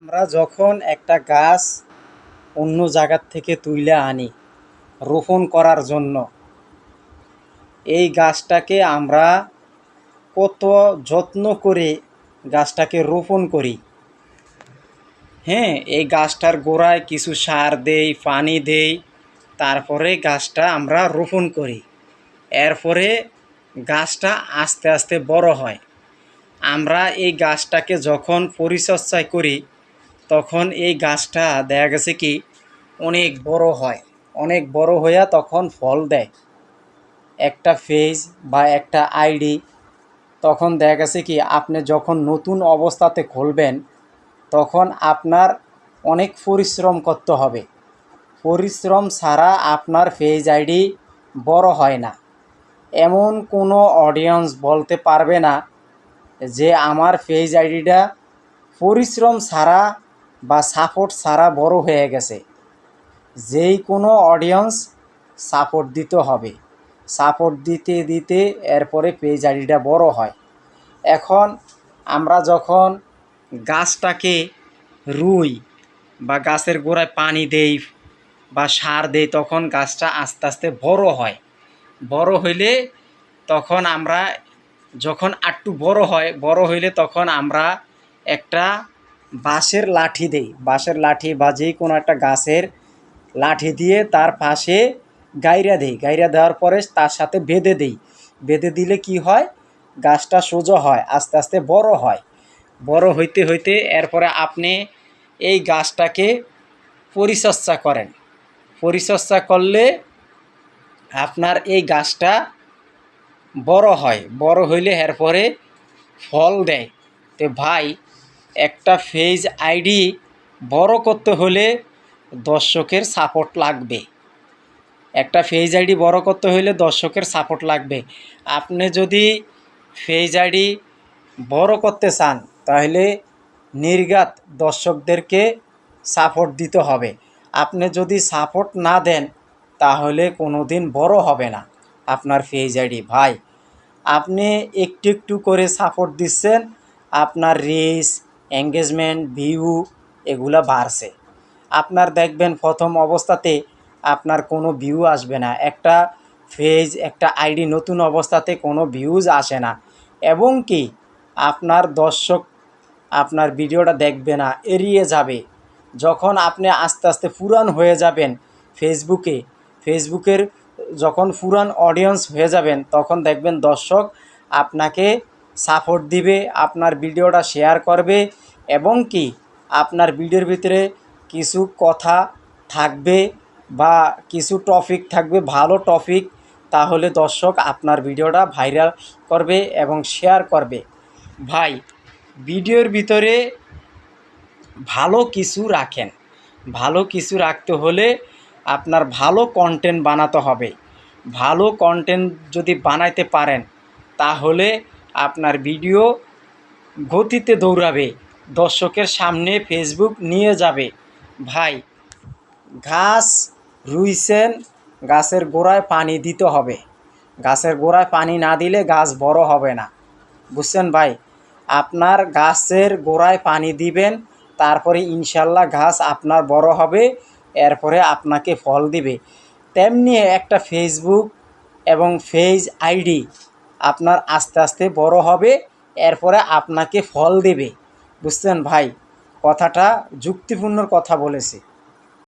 আমরা যখন একটা গাছ অন্য জায়গার থেকে তুলে আনি রোপণ করার জন্য, এই গাছটাকে আমরা কত যত্ন করে গাছটাকে রোপণ করি। হ্যাঁ, এই গাছটার গোড়ায় কিছু সার দেই, পানি দেই, তারপরে গাছটা আমরা রোপণ করি। এরপরে গাছটা আস্তে আস্তে বড় হয়। আমরা এই গাছটাকে যখন পরিচর্যা করি তখন এই গাছটা দেখা গেছে কি অনেক বড় হয়, অনেক বড় হইয়া তখন ফল দেয়। একটা ফেজ বা একটা আইডি তখন দেখা গেছে কি আপনি যখন নতুন অবস্থাতে খুলবেন তখন আপনার অনেক পরিশ্রম করতে হবে। পরিশ্রম ছাড়া আপনার ফেজ আইডি বড় হয় না। এমন কোনো অডিয়েন্স বলতে পারবে না যে আমার ফেজ আইডিটা পরিশ্রম ছাড়া বা সাপোর্ট ছাড়া বড় হয়ে গেছে। যেই কোনো অডিয়েন্স সাপোর্ট দিতে হবে, সাপোর্ট দিতে দিতে এরপরে পেজ আইডিটা বড় হয়। এখন আমরা যখন গাছটাকে রুই বা গাছের গোড়ায় পানি দেই বা সার দেই তখন গাছটা আস্তে আস্তে বড় হয়। বড় হইলে তখন আমরা যখন একটু বড় হয়, বড় হইলে তখন আমরা একটা বাঁশের লাঠি দেই, বাঁশের লাঠি বা যে কোনো একটা গাছের লাঠি দিয়ে তার পাশে গাইরা দেই। গাইরা দেওয়ার পরে তার সাথে বেঁধে দেই। বেঁধে দিলে কি হয়, গাছটা সোজা হয়, আস্তে আস্তে বড় হয়। বড় হইতে হইতে এরপরে আপনি এই গাছটাকে পরিচর্যা করেন। পরিচর্যা করলে আপনার এই গাছটা বড় হয়। বড় হইলে এরপরে ফল দেয়। তো ভাই, একটা ফেজ আইডি বড় করতে হলে দর্শকের সাপোর্ট লাগবে। একটা ফেজ আইডি বড় করতে হলে দর্শকের সাপোর্ট লাগবে। আপনি যদি ফেজ আইডি বড় করতে চান তাহলে নির্ঘাত দর্শকদেরকে সাপোর্ট দিতে হবে। আপনি যদি সাপোর্ট না দেন তাহলে কোনো দিন বড় হবে না আপনার ফেজ আইডি। ভাই, আপনি একটু একটু করে সাপোর্ট দিচ্ছেন, আপনার রিচ, এঙ্গেজমেন্ট, ভিউ এগুলা বাড়ছে। আপনার দেখবেন প্রথম অবস্থাতে আপনার কোনো ভিউ আসবে না। একটা ফেজ, একটা আইডি নতুন অবস্থাতে কোনো ভিউজ আসে না, এবং কি আপনার দর্শক আপনার ভিডিওটা দেখবে না, এড়িয়ে যাবে। যখন আপনি আস্তে আস্তে পুরান হয়ে যাবেন ফেসবুকের যখন পুরান অডিয়েন্স হয়ে যাবেন তখন দেখবেন দর্শক আপনাকে সাপোর্ট দিবে, আপনার ভিডিওটা শেয়ার করবে, এবং কি আপনার ভিডিওর ভিতরে কিছু কথা থাকবে বা কিছু টপিক থাকবে, ভালো টপিক, তাহলে দর্শক আপনার ভিডিওটা ভাইরাল করবে এবং শেয়ার করবে। ভাই, ভিডিওর ভিতরে ভালো কিছু রাখেন। ভালো কিছু রাখতে হলে আপনার ভালো কন্টেন্ট বানাতে হবে। ভালো কন্টেন্ট যদি বানাইতে পারেন তাহলে আপনার ভিডিও গতিতে দৌড়াবে, দর্শকের সামনে ফেসবুক নিয়ে যাবে। ভাই, গাছ রুইছেন, গাছের গোড়ায় পানি দিতে হবে। গাছের গোড়ায় পানি না দিলে গাছ বড় হবে না, বুঝছেন ভাই? আপনার গাছের গোড়ায় পানি দিবেন, তারপরে ইনশাল্লাহ গাছ আপনার বড় হবে, এরপরে আপনাকে ফল দিবে। তেমনি একটা ফেসবুক এবং ফেজ আইডি আপনার আস্তে আস্তে বড় হবে, এরপরে আপনাকে ফল দেবে। বুঝছেন ভাই? কথাটা যুক্তিপূর্ণ কথা বলেছি।